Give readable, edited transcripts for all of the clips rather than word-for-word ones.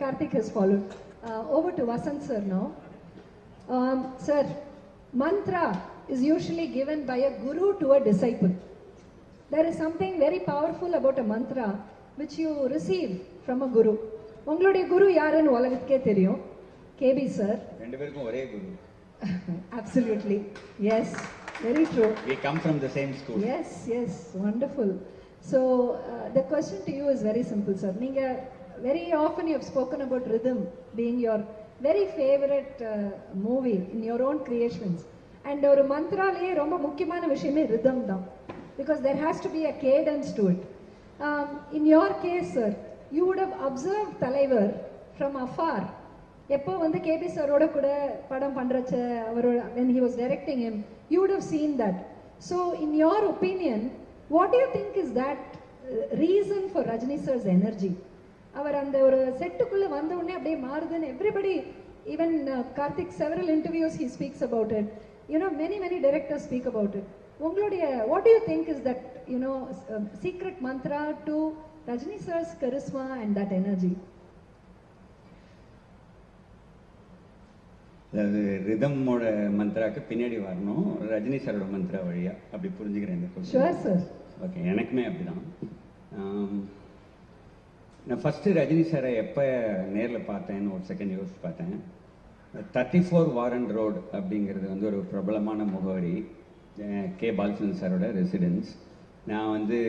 Karthik has followed. Over to Vasant sir now. Sir, mantra is usually given by a guru to a disciple. There is something very powerful about a mantra which you receive from a guru. உங்களுடைய குரு யாருன்னு உலகத்துக்கே தெரியும், KP sir. ரெண்டு பேருக்கும் ஒரே குரு. Absolutely, yes, very true. We come from the same school. Yes, yes, wonderful. So the question to you is very simple, sir. நீங்க very often you have spoken about rhythm being your very favorite movie in your own creations. And ஒரு மந்த்ராலயே ரொம்ப முக்கியமான விஷயமே rhythm தான், because there has to be a cadence to it. In your case, sir, you would have observed தலைவர் from afar. எப்போ வந்து KP சாரோட கூட படம் பண்றச்ச அவரோட when he was directing him, you would have seen that. So in your opinion, what do you think is that reason for Rajini sir's energy? அவர் அந்த ஒரு செட்டுக்குள்ள வந்த உடனே அப்படியே மாறுதுன்னு everybody, even Karthik, several interviews he speaks about it. You know, many directors speak about it. உங்களுடைய what do you think is that, you know, secret mantra to Rajini sir's charisma and that energy? அதாவது ரிதமோட மந்த்ராக்கு பின்னாடி வரணும், ரஜினி சாரோட மந்த்ரா வழியா, அப்படி புரிஞ்சுக்கிறேன். Sure sir. Okay, எனக்குமே அப்படிதான். நான் ஃபஸ்ட்டு ரஜினி சாரை எப்போ நேரில் பார்த்தேன்னு ஒரு செகண்ட் யோசிச்சு பார்த்தேன். 34 வாரன் ரோடு அப்படிங்கிறது வந்து ஒரு பிரபலமான முகவரி, கே பாலச்சந்திரன் சாரோட ரெசிடென்ஸ். நான் வந்து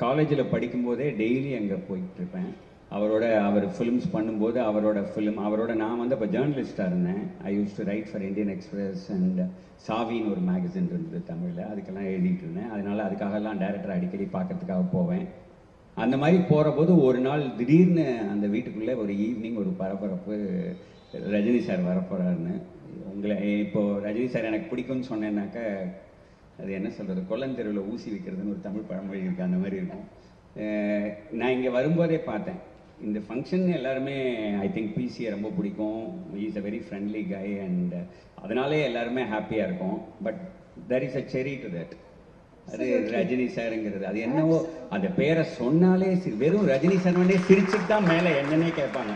காலேஜில் படிக்கும்போதே டெய்லி அங்கே போயிட்டுருப்பேன். அவர் ஃபிலிம்ஸ் பண்ணும்போது அவரோட நான் வந்து அப்போ ஜேர்னலிஸ்டாக இருந்தேன். I use to write for Indian Express and சாவின்னு ஒரு மேகசின் இருந்தது தமிழில், அதுக்கெல்லாம் எழுதிட்டு இருந்தேன். அதனால் அதுக்காகலாம் டைரக்டர் அடிக்கடி பார்க்கறதுக்காக போவேன். அந்த மாதிரி போகிற போது ஒரு நாள் திடீர்னு அந்த வீட்டுக்குள்ளே ஒரு ஈவினிங் ஒரு பரபரப்பு, ரஜினி சார் வரப்போகிறாருன்னு. இப்போது ரஜினி சார் எனக்கு பிடிக்கும்னு சொன்னேன்னாக்கா அது என்ன சொல்கிறது, கொல்லந்தெருவில் ஊசி வைக்கிறதுன்னு ஒரு தமிழ் பழமொழி இருக்குது, அந்த மாதிரி இருக்கும். நான் இங்கே வரும்போதே பார்த்தேன் இந்த ஃபங்க்ஷன் எல்லாருமே ஐ திங்க் பிசியை ரொம்ப பிடிக்கும், is a very friendly guy and அதனாலே எல்லாருமே ஹாப்பியாக இருக்கும். பட் தெர் இஸ் அ செரி டு தட். அது ரஜினி சாருங்கிறது, அது என்னவோ அந்த பேரை சொன்னாலே வெறும் ரஜினி சார் வந்து சிரிச்சுட்டு தான் மேலே என்னன்னே கேட்பாங்க.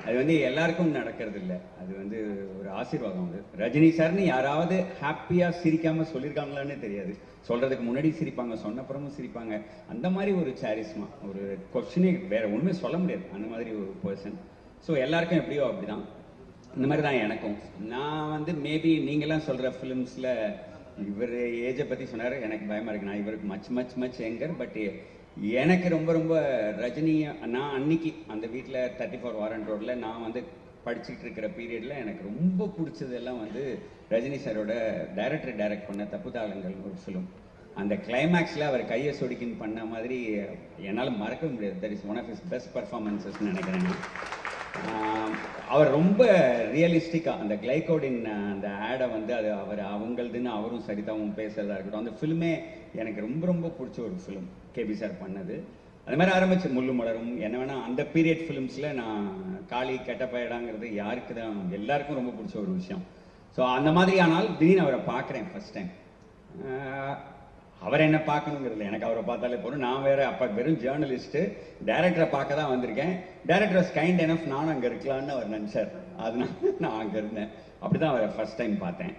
அது வந்து எல்லாருக்கும் நடக்கிறது இல்லை, அது வந்து ஒரு ஆசீர்வாதம். அது ரஜினி சார்னு யாராவது ஹாப்பியாக சிரிக்காமல் சொல்லியிருக்காங்களான்னு தெரியாது. சொல்கிறதுக்கு முன்னாடி சிரிப்பாங்க, சொன்னப்புறமும் சிரிப்பாங்க. அந்த மாதிரி ஒரு சாரிஸ்மா, ஒரு கொஸ்டினே வேற ஒன்றுமே சொல்ல முடியாது, அந்த மாதிரி ஒரு பர்சன். ஸோ எல்லாருக்கும் எப்படியோ அப்படி தான், இந்த மாதிரி தான் எனக்கும். நான் வந்து மேபி நீங்களாம் சொல்கிற ஃபிலிம்ஸில் இவர் ஏஜை பற்றி சொன்னார், எனக்கு பயமாக இருக்கு. நான் இவருக்கு மச் எங்கர். பட் எனக்கு ரொம்ப ரஜினி, நான் அன்னைக்கு அந்த வீட்டில் 34 வாரன் ரோடில் நான் வந்து படிச்சுட்டு இருக்கிற பீரியடில் எனக்கு ரொம்ப பிடிச்சதெல்லாம் வந்து ரஜினி சாரோட டைரக்ட் பண்ண தப்புதாளங்கள் ஒரு ஃபிலிம். அந்த கிளைமேக்ஸில் அவர் கையை சொடிக்கின்னு பண்ண மாதிரி என்னால் மறக்க முடியாது. That is one of his best பர்ஃபார்மன்ஸஸ்ன்னு நினைக்கிறேன். அவர் ரொம்ப ரியலிஸ்டிக்காக அந்த கிளைகோடின் அந்த ஆடை வந்து அது அவங்களதுன்னு அவரும் சரிதாவும் பேசுறதா இருக்கட்டும், அந்த ஃபிலிமே எனக்கு ரொம்ப பிடிச்ச ஒரு ஃபிலிம் கேபி சார் பண்ணது. அது மாதிரி ஆரம்பிச்சு முள்ளு மலரும் என்ன வேணா அந்த பீரியட் ஃபிலிம்ஸில் நான் காளி கெட்டப்பயடாங்கிறது யாருக்கு தான் எல்லாருக்கும் ரொம்ப பிடிச்ச ஒரு விஷயம். ஸோ அந்த மாதிரி ஆனால் திடீர்னு அவரை பார்க்குறேன் ஃபர்ஸ்ட் டைம். அவர் என்ன பார்க்கணுங்கிறதுல எனக்கு அவரை பார்த்தாலே போகிறோம். நான் வேறு அப்போ வெறும் ஜேர்னலிஸ்ட்டு, டைரக்டரை பார்க்க தான் வந்திருக்கேன். டைரக்டர் வாஸ் கைண்ட் எனஃப் நானும் அங்கே இருக்கலான்னு அவர் நினச்சார், அதனால நான் அங்கே இருந்தேன். அப்படி தான் அவரை ஃபர்ஸ்ட் டைம் பார்த்தேன்.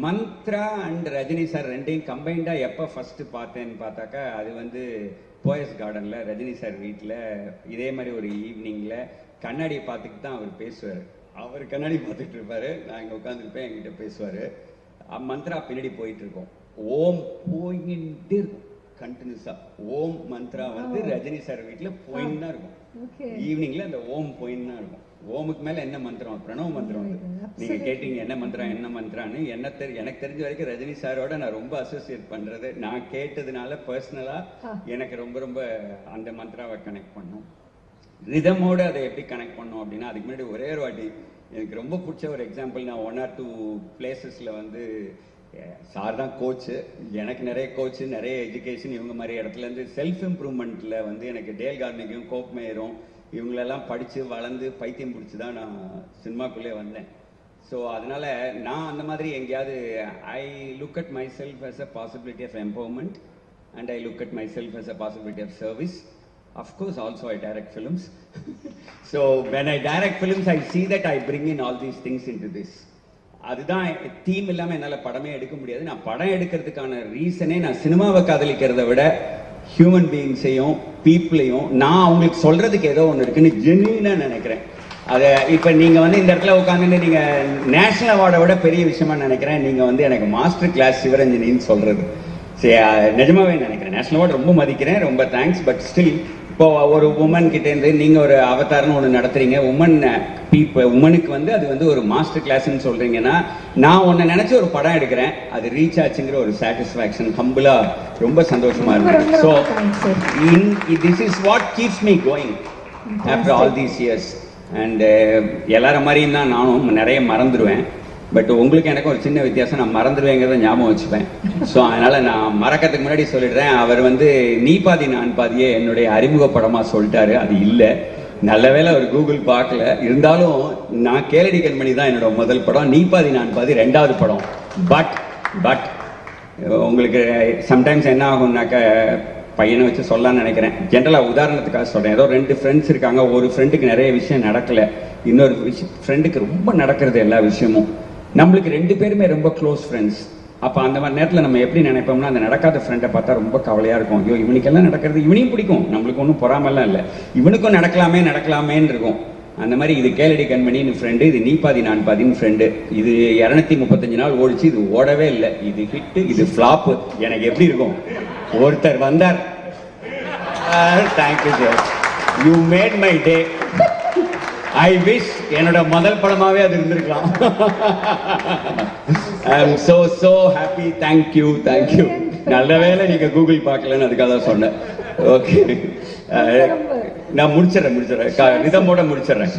மந்த்ரா அண்ட் ரஜினி சார் ரெண்டையும் கம்பைண்டாக எப்போ ஃபஸ்ட்டு பார்த்தேன்னு பார்த்தாக்கா அது வந்து போயஸ் கார்டனில் ரஜினி சார் வீட்டில் இதே மாதிரி ஒரு ஈவினிங்கில் கண்ணாடியை பார்த்துக்கிட்டு தான் அவர் பேசுவார். அவர் கண்ணாடி பார்த்துட்டு இருப்பார், நான் இங்கே உட்காந்துருப்பேன், என்கிட்ட பேசுவார். மந்த்ரா பின்னாடி போயிட்டுருக்கோம், ஓம் போயிட்டே இருக்கும் கண்டினியூஸாக. ஓம் மந்த்ரா வந்து ரஜினி சார் வீட்டில் போயின்னு தான் இருக்கும். ஈவினிங்கில் அந்த ஓம் போயின்னு தான் இருக்கும். ஓமுக்கு மேலே என்ன மந்திரம், பிரணவ மந்திரம். வந்து நீங்கள் கேட்டீங்க என்ன மந்திரான்னு, எனக்கு தெரிஞ்ச வரைக்கும் ரஜினி சாரோட நான் ரொம்ப அசோசியேட் பண்ணுறது, நான் கேட்டதுனால பர்சனலாக எனக்கு ரொம்ப அந்த மந்த்ராவை கனெக்ட் பண்ணோம். ரிதமோடு அதை எப்படி கனெக்ட் பண்ணோம் அப்படின்னா, அதுக்கு முன்னாடி ஒரே ஒரு வாட்டி எனக்கு ரொம்ப பிடிச்ச ஒரு எக்ஸாம்பிள், நான் 1 or 2 பிளேசஸில் வந்து சார் தான் கோச்சு, எனக்கு நிறைய கோச்சு, நிறைய எஜுகேஷன், இவங்க மாதிரி இடத்துலேருந்து செல்ஃப் இம்ப்ரூவ்மெண்ட்டில் வந்து எனக்கு டேல் கார்னிக்கும் கோப் மேயரும் இவங்களெல்லாம் படித்து வளர்ந்து பைத்தியம் பிடிச்சி தான் நான் சினிமாக்குள்ளே வந்தேன். ஸோ அதனால் நான் அந்த மாதிரி எங்கேயாவது I look at myself as a possibility of empowerment and I look at myself as a possibility of service. Of course, also I direct films. So when I direct films, I see that I bring in all these things into this. அதுதான் theme இல்லாமல் என்னால் படமே எடுக்க முடியாது. நான் படம் எடுக்கிறதுக்கான ரீசனே, நான் சினிமாவை காதலிக்கிறத விட ஹியூமன் பீயிங்ஸையும் பீப்புளையும் நான் அவங்களுக்கு சொல்றதுக்கு ஏதோ ஒன்று இருக்குன்னு ஜென்யூனாக நினைக்கிறேன். அதை இப்போ நீங்கள் வந்து இந்த இடத்துல உட்காந்துட்டு நீங்கள் நேஷனல் அவார்டை விட பெரிய விஷயமா நினைக்கிறேன். நீங்கள் வந்து எனக்கு மாஸ்டர் கிளாஸ் சிவரஞ்சனின்னு சொல்கிறது சரி, நிஜமாவே நினைக்கிறேன். நேஷனல் அவார்டு ரொம்ப மதிக்கிறேன், ரொம்ப தேங்க்ஸ். பட் ஸ்டில் இப்போ ஒரு உமன் கிட்டேருந்து நீங்கள் ஒரு அவதாரம்னு ஒன்று நடத்துறீங்க, உமனுக்கு வந்து அது வந்து ஒரு மாஸ்டர் கிளாஸ்ன்னு சொல்கிறீங்கன்னா, நான் ஒன்று நினச்சி ஒரு படம் எடுக்கிறேன், அது ரீச் ஆச்சுங்கிற ஒரு சாட்டிஸ்ஃபேக்ஷன் ஹம்பிளாக ரொம்ப சந்தோஷமாக இருக்கு. So this is what keeps me going after all these years. And எல்லார மாதிரியும் தான் நானும் நிறைய மறந்துடுவேன். பட் உங்களுக்கு எனக்கு ஒரு சின்ன வித்தியாசம், நான் மறந்துடுவேங்கிறத ஞாபகம் வச்சுப்பேன். ஸோ அதனால் நான் மறக்கிறதுக்கு முன்னாடி சொல்லிடுறேன், அவர் வந்து நீ பாதி நான் பாதியே என்னுடைய அறிமுக படமாக சொல்லிட்டாரு. அது இல்லை, நல்ல வேளை அவர் கூகுள் பார்க்கல. இருந்தாலும் நான் கேளடி கண்மணி தான் என்னோட முதல் படம், நீ பாதி நான் பாதி ரெண்டாவது படம். பட் உங்களுக்கு சம்டைம்ஸ் என்ன ஆகும்னாக்க, பையனை வச்சு சொல்லலான்னு நினைக்கிறேன், ஜென்ரலாக உதாரணத்துக்காக சொல்கிறேன். ஏதோ 2 ஃப்ரெண்ட்ஸ் இருக்காங்க, ஒரு ஃப்ரெண்டுக்கு நிறைய விஷயம் நடக்கலை, இன்னொரு ஃப்ரெண்டுக்கு ரொம்ப நடக்கிறது எல்லா விஷயமும். நம்மளுக்கு 2 பேருமே ரொம்ப க்ளோஸ் ஃப்ரெண்ட்ஸ். அப்போ அந்த மாதிரி நேரத்தில் நம்ம எப்படி நினைப்போம்னா, அந்த நடக்காத ஃப்ரெண்டை பார்த்தா ரொம்ப கவலையாக இருக்கும். ஐயோ இவனுக்கெல்லாம் நடக்கிறது, இவனையும் பிடிக்கும், நம்மளுக்கு ஒன்றும் பொறாமலாம் இல்லை, இவனுக்கும் நடக்கலாமேன்னு இருக்கும். அந்த மாதிரி இது கேளடி கண்மணின்னு ஃப்ரெண்டு, இது நீ பாதி நான் பாதின்னு ஃப்ரெண்டு. இது 235 நாள் ஓடிச்சு, இது ஓடவே இல்லை, இது ஹிட்டு, இது ஃப்ளாப்பு. எனக்கு எப்படி இருக்கும்? ஒருத்தர் வந்தார், thank you sir, you made my day. I wish என்னோட முதல் படமாவே அது இருந்திருக்கலாம். I am so happy. Thank you. நல்ல வேளை நீங்க கூகுள் பார்க்கலன்னு அதுக்காக தான் சொன்னேன். ஓகே, நான் முடிச்சிடறேன் ரிதமோட முடிச்சிடறேன்.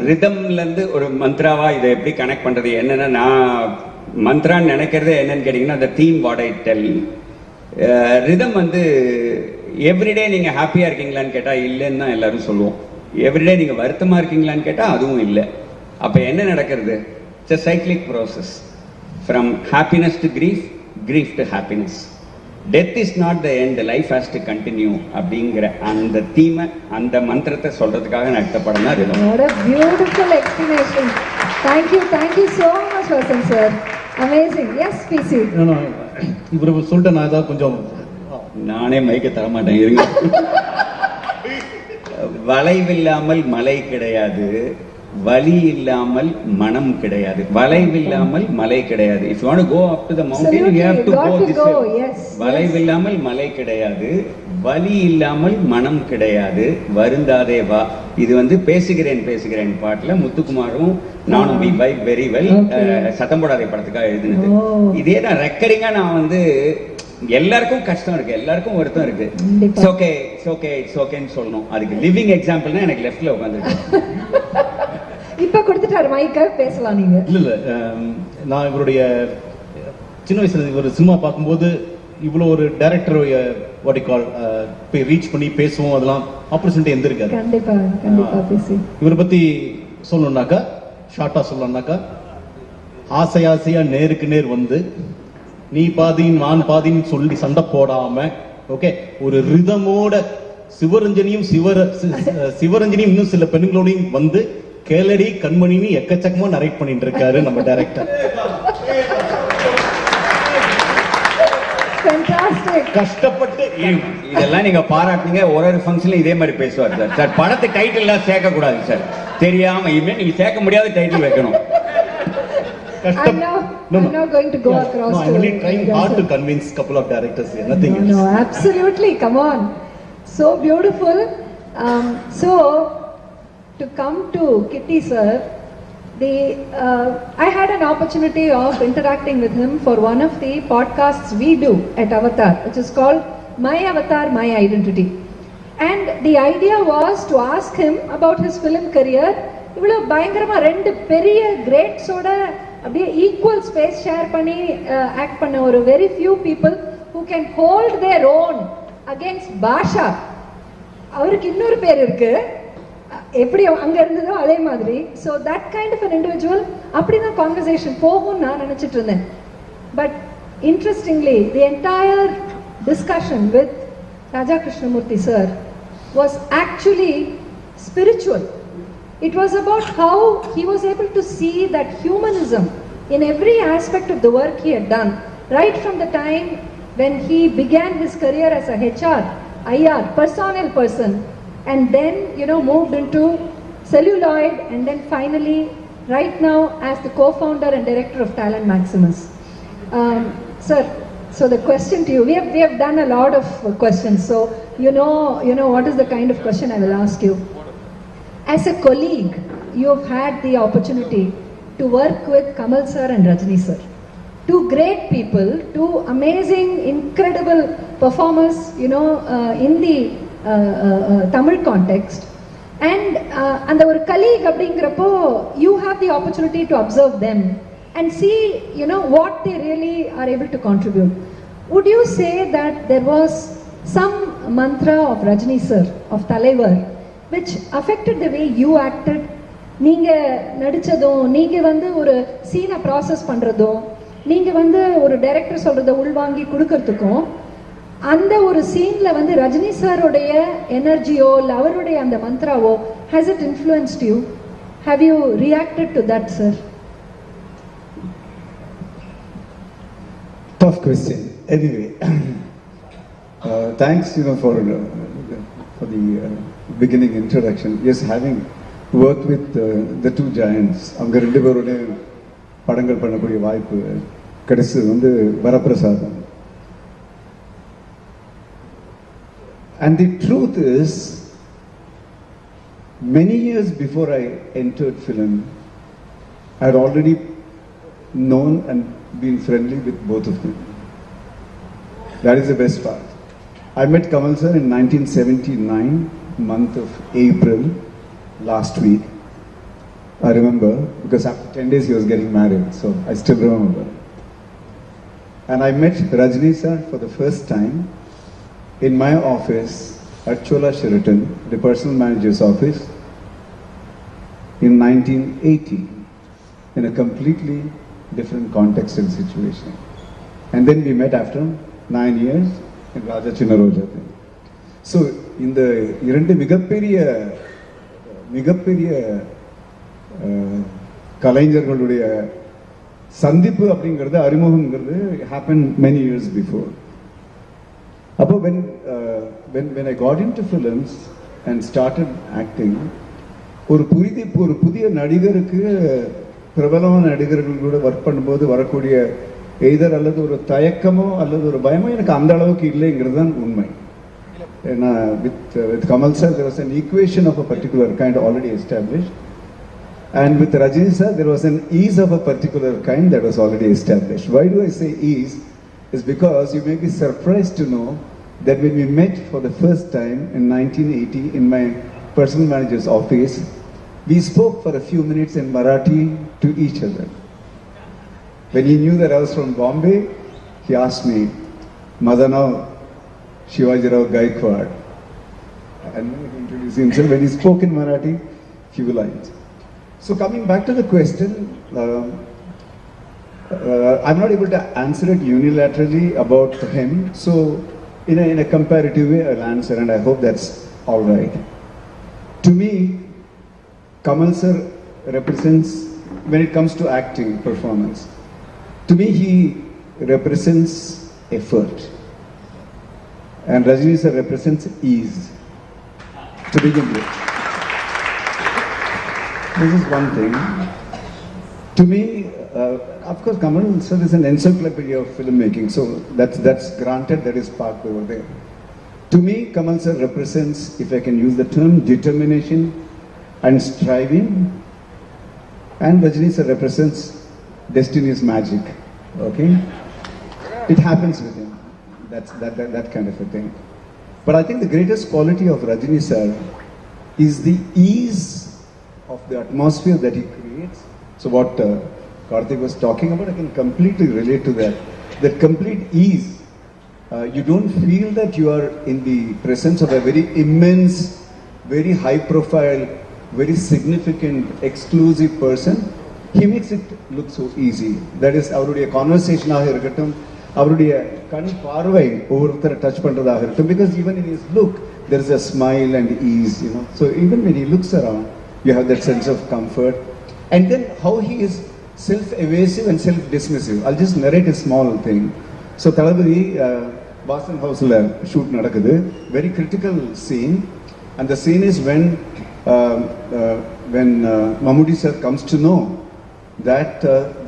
ரிதம்ல இருந்து ஒரு மந்த்ராவா இதை எப்படி கனெக்ட் பண்றது, என்னன்னா நான் மந்த்ரான்னு நினைக்கிறதே என்னன்னு கேட்டீங்கன்னா, அந்த theme what I tell. Rhythm வந்து எவ்ரிடே நீங்க ஹாப்பியா இருக்கீங்களான்னு கேட்டா இல்லைன்னு தான் எல்லாரும் சொல்லுவோம். எவ்ரிடே நீங்க வருத்தமா இருக்கீங்களான்னு கேட்டா அதுவும் இல்லை. அப்ப என்ன நடக்கிறது? It's a cyclic process from happiness to grief to happiness. Death is not the end, life has to continue அப்படிங்கிற அந்த தீமை, அந்த மந்திரத்தை சொல்றதுக்காக நான் எடுத்த படம் தான் rhythm. What a beautiful explanation. Thank you so much Vasan sir. Amazing. Yes, PC. No. இவரு சொல்லிட்டு நான் ஏதாவது கொஞ்சம் நானே மைக்க தர மாட்டேன், இருங்க. வளைவில்லாமல் மலை கிடையாது, வலி இல்லாமல் மனம் கிடையாது. வளைவில்லாமல் மலை கிடையாது. If you want to go up to the mountain, you have to go this way. Yes. வளைவில்லாமல் மலை கிடையாது, வலி இல்லாமல் மனம் கிடையாது, வருந்தாதே வா. இது வந்து பேசுகிறேன் பாட்டுல முத்துக்குமாரும் நானும் we vibe very well சத்தம் போடாதே படத்துக்காக எழுதினது. இதே தான் ரெக்கரிங்கா நான் வந்து எல்லாருக்கும் கஷ்டம் இருக்கு, எல்லாருக்கும் வருத்தம் இருக்கு. இட்ஸ் ஓகேன்னு சொல்லணும். அதுக்கு லிவிங் எக்ஸாம்பிள்னா எனக்கு லெஃப்ட்ல உட்காந்துருக்கு. இப்ப கொடுத்துட்டாரு மைக்க, பேசலாம் நீங்க. இல்ல நான் இவருடைய சின்ன வயசுல இவர் சினிமா பார்க்கும்போது இவ்வளோ ஒரு டைரக்டர் வாட் யூ கால் போய் ரீச் பண்ணி பேசுவோம், அதெல்லாம் ஆப்பர்ச்சுனிட்டி எந்திருக்காரு. கண்டிப்பா பேசி இவரை பத்தி சொல்லணும்னாக்கா, ஷார்ட்டா சொல்லணும்னாக்கா, ஆசையா நேருக்கு நேர் வந்து நீ பாதின்னு நான் பாதின்னு சொல்லி சண்டை போடாம, ஓகே, ஒரு ரிதமோட சிவரஞ்சனியும் இன்னும் சில பெண்களோடையும் வந்து கேளடி கண்மணின்னு எக்கச்சக்கமா நரேட் பண்ணிட்டு இருக்காரு நம்ம டைரக்டர். கஷ்டப்பட்டு இதெல்லாம் நீங்க பாராட்டுங்க. ஒரு ஃபங்க்ஷன்ல இதே மாதிரி பேசுவார் சார். சார் படத்தை டைட்டில் எல்லாம் சேர்க்க கூடாது சார், தெரியாம இனிமே நீங்க சேர்க்க முடியாத டைட்டில் வைக்கணும். I'm now going to go across. I'm only trying hard to convince couple of directors here, nothing else. No, absolutely, come on. So beautiful. So to come to Kitty sir, I had an opportunity of interacting with him for one of the podcasts we do at Avatar, which is called My Avatar, My Identity. And the idea was to ask him about his film career. இவ்வளோ பயங்கரமா 2 பெரிய கிரேட்ஸோட அப்படியே equal space share பண்ணி act பண்ண ஒரு very few people who can hold their own against Basha. அவருக்கு இன்னொரு பேர் இருக்கு, எப்படி அங்க இருந்ததோ அதே மாதிரி. So that kind of an individual, அப்படிதான் கான்வர்சேஷன் போகும்னு நான் நினைச்சிட்டு இருந்தேன். But interestingly the entire discussion with Raja Krishnamurthy sir, was actually spiritual. It was about how he was able to see that humanism in every aspect of the work he had done, right from the time when he began his career as a HR, IR, personnel person, and then, moved into celluloid, and then finally, right now, as the co-founder and director of Talent Maximus. Sir, so the question to you, we have done a lot of questions, so you know what is the kind of question I will ask you. As a colleague, you have had the opportunity to work with Kamal sir and Rajini sir. Two great people, two amazing, incredible performers, in the Tamil context. And our colleague அப்படிங்கிறப்போ, you have the opportunity to observe them and see, what they really are able to contribute. Would you say that there was some mantra of Rajini sir, of Talaivar, which affected the way you acted? நீங்க நடிச்சதும், நீங்க ஒரு சீனை process பண்றதும், நீங்க ஒரு director சொல்றத உள்வாங்கி கொடுக்கறதுக்கும், அந்த ஒரு சீன்ல ரஜினி சாரோடைய எனர்ஜியோ இல்ல அவருடைய அந்த மந்த்ராவோ, has it influenced you? Have you reacted to that, sir? Tough question. Anyway, thanks for the beginning introduction. Yes, having worked with the two giants, அவங்க ரெண்டு பேரோட படங்கள் பண்ணக்கூடிய வாய்ப்பு கிடைச்சது வரப்பிரசாதம். And the truth is, many years before I entered film, I had already known and been friendly with both of them. That is the best part. I met Kamal sir in 1979, month of April, last week. I remember, because after 10 days he was getting married, so I still remember. And I met Rajini sir for the first time in my office at Chola Sheraton, the personal manager's office, in 1980, in a completely different context and situation. And then we met after 9 years in Raja Chinnaroja. So, in the இரண்டு மிகப்பெரிய கலைஞர்களுடைய சந்திப்பு அப்படிங்கிறது, அறிமுகம்ங்கிறது happened many years before. அப்போ when I got into films and started acting, ஒரு புதிய நடிகருக்கு பிரபலமான நடிகர்கள் கூட ஒர்க் பண்ணும்போது வரக்கூடிய எய்தர் அல்லது ஒரு தயக்கமோ அல்லது ஒரு பயமோ எனக்கு அந்த அளவுக்கு இல்லைங்கிறது தான் உண்மை. ஏன்னா with Kamal sir there was an equation of a particular kind already established, and with Rajini sir there was an ease of a particular kind that was already established. Why do I say ease? Is because you may be surprised to know that when we met for the first time in 1980 in my personal manager's office, we spoke for a few minutes in Marathi to each other. When he knew that I was from Bombay, he asked me, Madana Shivaji Rao Gaikwad. And he introduced himself. When he spoke in Marathi, few lines. So coming back to the question, I'm not able to answer it unilaterally about him. So in a comparative way, I'll answer, and I hope that's all right. To me, Kamal sir represents, when it comes to acting performance, to me he represents effort, and Rajini sir represents ease, to begin with. This is one thing. To me, of course, Kamal sir is an encyclopedia of filmmaking, so that's granted, that is parked over there. To me, Kamal sir represents, if I can use the term, determination and striving, and Rajini sir represents destiny's magic. Okay, it happens with him. That's that kind of a thing. But I think the greatest quality of Rajini sir is the ease of the atmosphere that he creates. So what Karthik was talking about, I can completely relate to that. That complete ease. You don't feel that you are in the presence of a very immense, very high profile, very significant, exclusive person. He makes it look so easy. That is, our conversation, அவருடைய கண் பார்வை ஒவ்வொருத்தரை touch பண்றதாக இருக்கும். Because even in his look there is a smile and ease, you know. So even when he looks around, you have that sense of comfort. And then how he is self-evasive and self-dismissive. I'll just narrate a small thing. So Thalapathy Boston House la shoot nadakudhu, very critical scene, and the scene is when Mammootty sir comes to know that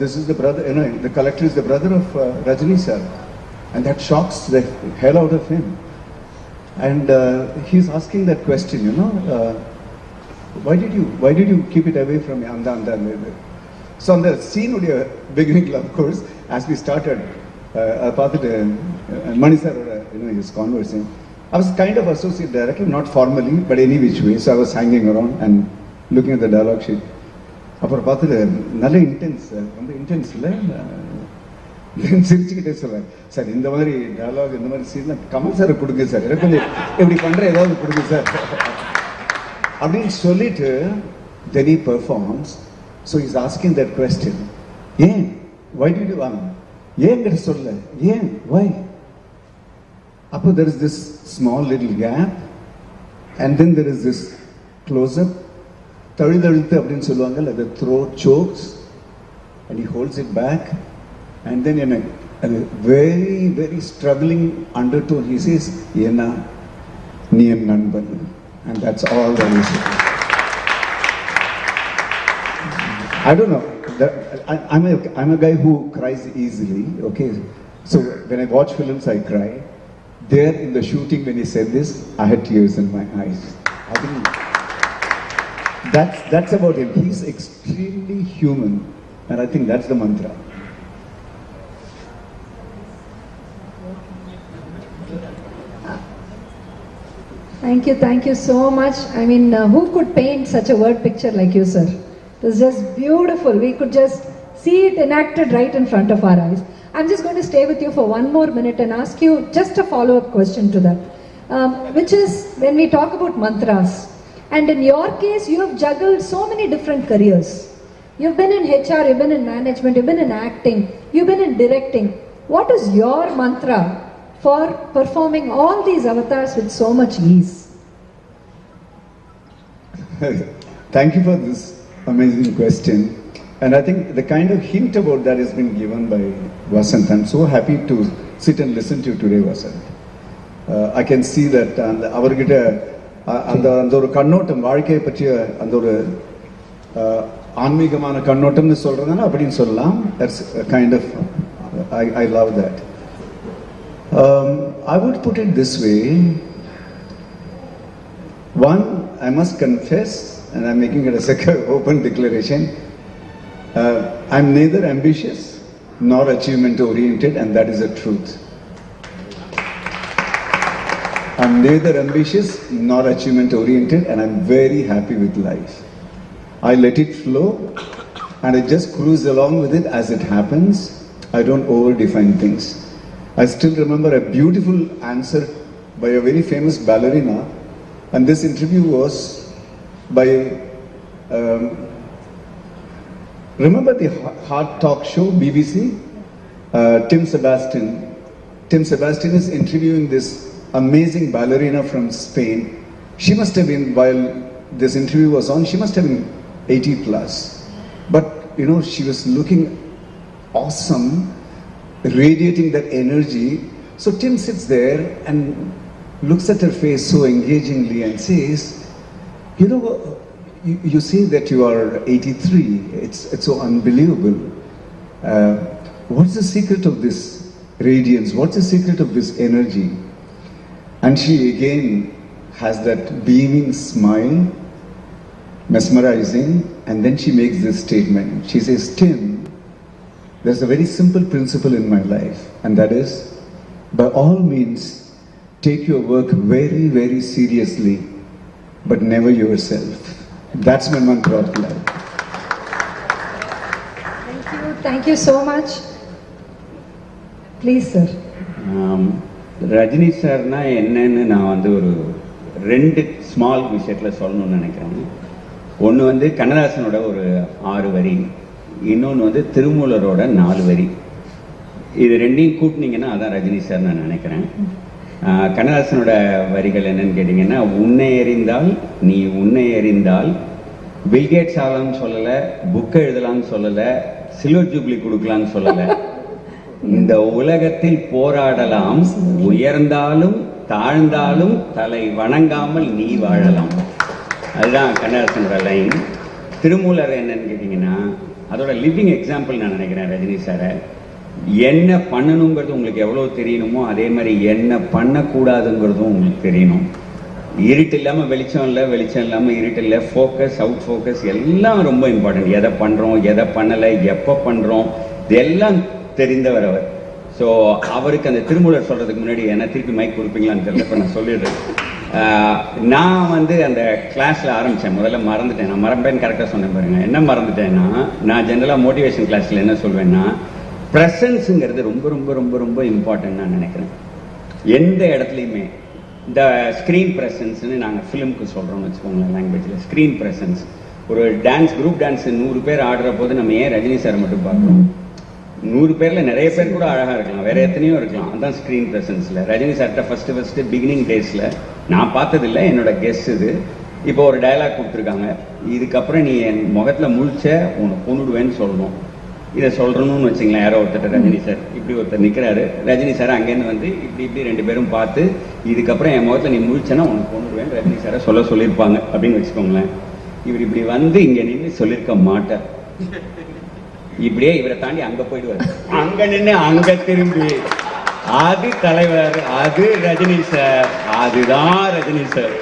this is the brother, you know, the collector is the brother of Rajini sir, and that shocks the hell out of him. And he's asking that question, you know, why did you keep it away from me? Anda. So on the scene beginning, of course, as we started, Mani sir, you know, his conversing, I was kind of associate director, not formally, but any which way. So I was hanging around and looking at the dialogue sheet. அப்புறம் பார்த்துட்டு நல்ல intense, ரொம்ப intense இல்லை, சிரிச்சுக்கிட்டே சொல்லுவேன், sir இந்த மாதிரி dialogue இந்த மாதிரி சீன் கமல் சார் கொடுங்க சார், எனக்கு கொஞ்சம் எப்படி பண்ணுற ஏதாவது கொடுங்க சார் அப்படின்னு சொல்லிட்டு then he performs. So he's asking that question, ஏன், why did you ஏங்கிட்ட சொல்ல, ஏன், why? அப்போ there is this small little gap and then there is this close-up. தழுதழுத்து அப்படின்னு சொல்லுவாங்கல்ல, the throat chokes and he holds it back, and then in a very very struggling undertone he says, ஏன்னா நீ என் நண்பன், and that's all that is. I don't know, I'm a guy who cries easily, okay, so when I watch films I cry. There in the shooting when he said this, I had tears in my eyes. I think that's about him. He's extremely human, and I think that's the mantra. Thank you so much. I mean, who could paint such a word picture like you, sir? It was just beautiful. We could just see it enacted right in front of our eyes. I'm just going to stay with you for one more minute and ask you just a follow-up question to that, which is when we talk about mantras. And in your case, you have juggled so many different careers. You've been in HR, you've been in management, you've been in acting, you've been in directing. What is your mantra for performing all these avatars with so much ease? Thank you for this amazing question. And I think the kind of hint about that has been given by Vasant. I'm so happy to sit and listen to you today, Vasant. I can see that அவர்கிட்ட அந்த ஒரு கண்ணோட்டம், வாழ்க்கையை பற்றிய அந்த ஒரு ஆன்மீகமான கண்ணோட்டம்னு சொல்றதுனா அப்படின்னு சொல்லலாம். That's kind of I love that. I would put it this way. One, I must confess, and I'm making it as an open declaration, I'm neither ambitious nor achievement oriented, and that is the truth. I'm neither ambitious nor achievement oriented, and I'm very happy with life. I let it flow and I just cruise along with it as it happens. I don't over-define things. I still remember a beautiful answer by a very famous ballerina, and this interview was by remember the Hard Talk show, BBC? Tim Sebastian is interviewing this amazing ballerina from Spain. She must have been, while this interview was on, she must have been 80 plus. But, you know, she was looking awesome, radiating that energy. So Tim sits there and looks at her face so engagingly and says, you know, you say that you are 83. It's so unbelievable. What's the secret of this radiance? What's the secret of this energy? And she again has that beaming smile, mesmerizing, and then she makes this statement. She says, Tim, there's a very simple principle in my life, and that is, by all means, take your work very, very seriously, but never yourself. That's my mantra of life. Thank you so much. Please, sir. Rajini சார்னா என்னன்னு நான் வந்து ஒரு 2 small விஷயத்தில் சொல்லணும்னு நினைக்கிறேன். ஒன்று வந்து கண்ணதாசனோட ஒரு 6 வரி, இன்னொன்று வந்து திருமூலரோட 4 வரி. இது ரெண்டையும் கூட்டினீங்கன்னா அதான் ரஜினி சார் நான் நினைக்கிறேன். கண்ணதாசனோட வரிகள் என்னன்னு கேட்டிங்கன்னா, உன்னை எறிந்தால் நீ உன்னை எறிந்தால் பில்கேட்ஸ் ஆகலாம்னு சொல்லலை, புக்கை எழுதலாம்னு சொல்லலை, சில்வர் ஜூப்ளி கொடுக்கலாம்னு சொல்லலை. இந்த உலகத்தில் போராடலாம், உயர்ந்தாலும் தாழ்ந்தாலும் தலை வணங்காமல் நீ வாழலாம். அதுதான் கண்ணதாசனோட லைன். திருமூலர் என்னன்னு கேட்டிங்கன்னா அதோட லிவிங் எக்ஸாம்பிள் நான் நினைக்கிறேன் ரஜினி சாரை. என்ன பண்ணணுங்கிறது உங்களுக்கு எவ்வளோ தெரியணுமோ அதே மாதிரி என்ன பண்ணக்கூடாதுங்கிறதும் உங்களுக்கு தெரியணும். இருட்டு இல்லாமல் வெளிச்சம் இல்லை, வெளிச்சம் இல்லாமல் இருட்டு இல்லை. ஃபோக்கஸ், அவுட் ஃபோக்கஸ் எல்லாம் ரொம்ப இம்பார்ட்டன்ட். எதை பண்ணுறோம், எதை பண்ணலை, எப்போ பண்ணுறோம், இதெல்லாம் தெரிந்தவர் அவர். ஸோ அவருக்கு அந்த திருமூலர் சொல்கிறதுக்கு முன்னாடி என்ன திருப்பி மைக் கொடுப்பீங்களான்னு தெரியல, இப்போ நான் சொல்லிடுறேன். நான் அந்த கிளாஸில் ஆரம்பித்தேன். முதல்ல மறந்துட்டேன். நான் மறப்பேன்னு கரெக்டாக சொன்னேன் பாருங்க. என்ன மறந்துட்டேன்னா, நான் ஜென்ரலாக மோட்டிவேஷன் கிளாஸில் என்ன சொல்வேன்னா, ப்ரெசன்ஸுங்கிறது ரொம்ப ரொம்ப ரொம்ப ரொம்ப இம்பார்ட்டன்ட் நான் நினைக்கிறேன். எந்த இடத்துலையுமே இந்த ஸ்க்ரீன் ப்ரெசன்ஸ்னு நாங்கள் ஃபிலிமுக்கு சொல்கிறோம்னு வச்சுக்கோங்களேன் லாங்குவேஜில். Screen presence. ஒரு டான்ஸ், குரூப் டான்ஸ் 100 பேர் ஆடுற போது நம்ம ஏன் ரஜினி சார் மட்டும் பார்க்குறோம்? 100 பேரில் நிறைய பேர் கூட அழகாக இருக்கலாம், வேறு எத்தனையோ இருக்கலாம். அதுதான் ஸ்க்ரீன் ப்ரெசன்ஸில். ரஜினி சார்கிட்ட ஃபஸ்ட்டு பிகினிங் டேஸில் நான் பார்த்ததில்லை, என்னோட கெஸ் இது. இப்போ ஒரு டயலாக் கொடுத்துருக்காங்க, இதுக்கப்புறம் நீ என் முகத்தில் முழிச்ச உன்னை கொண்டுடுவேன்னு சொல்லணும். இதை சொல்கிறணும்னு வச்சிங்களேன். யாரோ ஒருத்தர் ரஜினி சார் இப்படி ஒருத்தர் நிற்கிறாரு, ரஜினி சார் அங்கேருந்து வந்து இப்படி 2 பேரும் பார்த்து, இதுக்கப்புறம் என் முகத்தில் நீ முழிச்சேன்னா உனக்கு கொண்டுடுவேன் ரஜினி சாரை சொல்லியிருப்பாங்க அப்படின்னு வச்சுக்கோங்களேன். இவர் இப்படி வந்து இங்கே நின்று சொல்லியிருக்க மாட்டார். இப்படியே இவரை தாண்டி அங்கே போயிடுவார். அங்கே நின்று அங்கே திரும்பி, அது தலைவர், அது ரஜினி சார், அதுதான் ரஜினி சார்.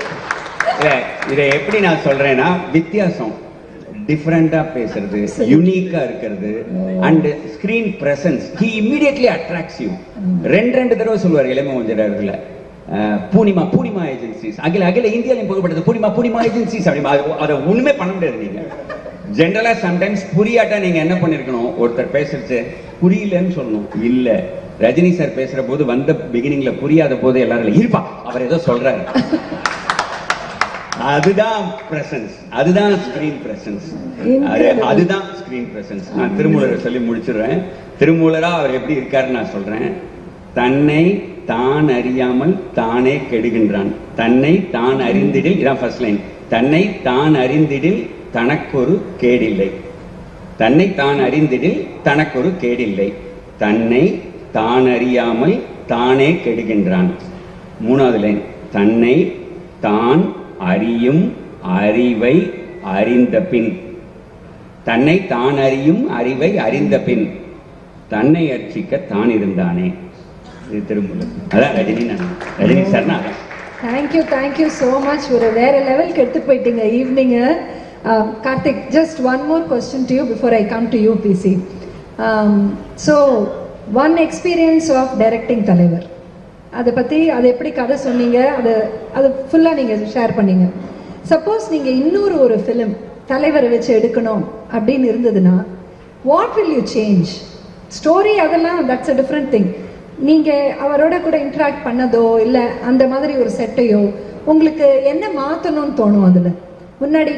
இதை எப்படி நான் சொல்றேன்னா, வித்தியாசம், டிஃபரெண்டா பேசுறது, யூனிக்கா இருக்கிறது, and screen presence. He immediately attracts you. 2 தடவை சொல்லுவார் இளமை கொஞ்சம் பூனிமா ஏஜென்சிஸ், அகில இந்தியாவிலும் புகழ்பெற்றது பூனிமா ஏஜென்சிஸ் அப்படி. அதை ஒண்ணுமே பண்ண முடியாது. நீங்க ஜென்ரலா சம்டைம்ஸ் புரியாட்டா நீங்க என்ன பண்ணிருக்கணும், ஒருத்தர் பேசுறது புரியலன்னு சொல்லணும். இல்ல, ரஜினி சார் பேசுற போது வந்த பிகினிங்ல புரியாத போது எல்லாரும் இருப்பா அவர் ஏதோ சொல்றாரு, அதுதான் பிரசன்ஸ், அதுதான் ஸ்கிரீன் பிரசன்ஸ், அதுதான் ஸ்கிரீன் பிரசன்ஸ். நான் திருமூலரை சொல்லி முடிச்சிடுறேன். திருமூலரா அவர் எப்படி இருக்காருன்னு நான் சொல்றேன். தன்னை தான் அறியாமல் தானே கெடுகின்றான், தன்னை தான் அறிந்திடில், இதான் ஃபர்ஸ்ட் லைன். தன்னை தான் அறிந்திடில் தனக்கொரு கேடில்லை, தன்னை தான் அறிந்திடில் தனக்கொரு கேடில்லை, தன்னை தான் அறியாமல் தானே கெடுகின்றான். 3வது லைன், தன்னை தான் அறியும் அறிவை அறிந்த பின், தன்னை தான் அறியும் அறிவை அறிந்த பின் தன்னை அர்ச்சிக்க தான் இருந்தானே. இது திருமூலர். அதான் ரஜினி சார்னா. Thank you so much. ஒரு வேற லெவலுக்கு எடுத்து போயிட்டீங்க evening. Karthik, just one more question to you before I come to you, PC. So, one experience of directing தலைவர், அதை பற்றி அது எப்படி கதை சொன்னீங்க, அது ஃபுல்லாக நீங்கள் ஷேர் பண்ணீங்க. சப்போஸ் நீங்கள் இன்னொரு ஒரு ஃபிலிம் தலைவரை வச்சு எடுக்கணும் அப்படின்னு இருந்ததுன்னா, what will you change? Story அதெல்லாம் தட்ஸ் அ டிஃப்ரெண்ட் திங். நீங்கள் அவரோட கூட இன்ட்ராக்ட் பண்ணதோ இல்லை அந்த மாதிரி ஒரு செட்டையோ உங்களுக்கு என்ன மாற்றணும்னு தோணும்? அதில் முன்னாடி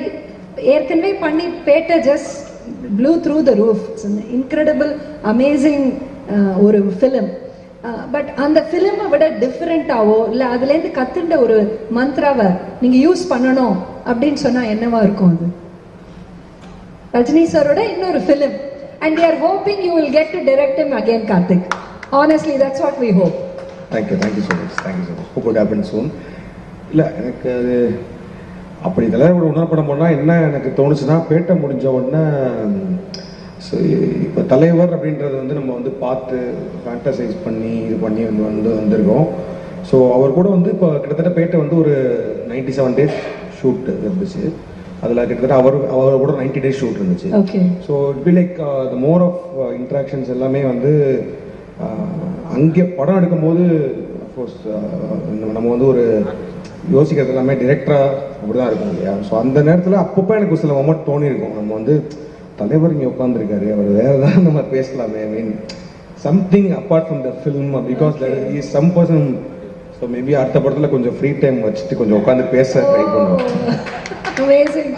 ஏற்கனவே பண்ணி Petta just blew through the roof, incredible amazing ஒரு ஃபிலிம். பட் அந்த ஃபிலிமை விட டிஃப்ரெண்ட்டாவோ இல்லை அதுலேருந்து கற்றுண்ட ஒரு மந்த்ராவை நீங்கள் யூஸ் பண்ணணும் அப்படின்னு சொன்னால் என்னவா இருக்கும்? அது ரஜினி சாரோட இன்னொரு film, and we are hoping you will get to direct him again, Karthik. Honestly, that's what we hope. Thank you so much. Hope it happens soon. இல்லை, எனக்கு அது அப்படி தலைவரோட உணர்படம் போனால் என்ன எனக்கு தோணுச்சுன்னா, பேட்ட முடிஞ்ச உடனே இப்போ தலைவர் அப்படின்றது வந்து நம்ம வந்து பார்த்து ஃபேண்டசைஸ் பண்ணி இது பண்ணி வந்திருக்கோம். ஸோ அவர் கூட வந்து இப்போ கிட்டத்தட்ட பேட்டை வந்து ஒரு 97 days ஷூட் இருந்துச்சு. அதில் கிட்டத்தட்ட அவர் கூட 90 days ஷூட் இருந்துச்சு. So it be like the more of interactions எல்லாமே வந்து அங்கே படம் எடுக்கும்போது அஃப்கோர்ஸ் நம்ம வந்து ஒரு யோசிக்கிறது எல்லாமே டிரெக்டராக அப்படி தான் இருக்கும் இல்லையா. ஸோ அந்த நேரத்தில் அப்பப்போ எனக்கு சில மொமெண்ட் தோணியிருக்கும், நம்ம வந்து தலைவர் இங்கே உட்காந்துருக்காரு, அவர் வேறு ஏதாவது நம்ம பேசலாமே, I mean something apart from the film, because is some person. So maybe அடுத்த படத்தில் கொஞ்சம் ஃப்ரீ டைம் வச்சுட்டு கொஞ்சம் உட்காந்து பேச ட்ரை பண்ணுவோம். Amazing.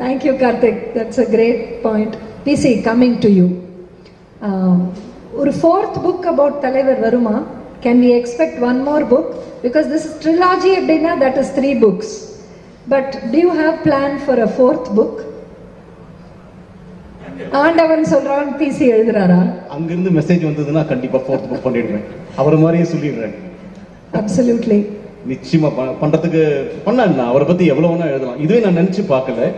Thank you, Karthik. That's a great point. PC, coming to you. ஒரு fourth book about தலைவர் வருமா? Can we expect one more book? Because this is trilogy அப்படின்னா that is 3 books. But do you have plan for a 4th book? ஆண்டவன் சொல்றான் PC எழுதுறாரா? அங்கிருந்து message வந்ததுன்னா கண்டிப்பா 4th book பண்ணிடுறேன். அவர் மாதிரியே சொல்லிடுறேன். Absolutely. நிச்சயமா பண்றதுக்கு பண்ணா அவரை பத்தி எவ்வளவு வேணா எழுதலாம். இதுவே நான் நினைச்சு பார்க்கல.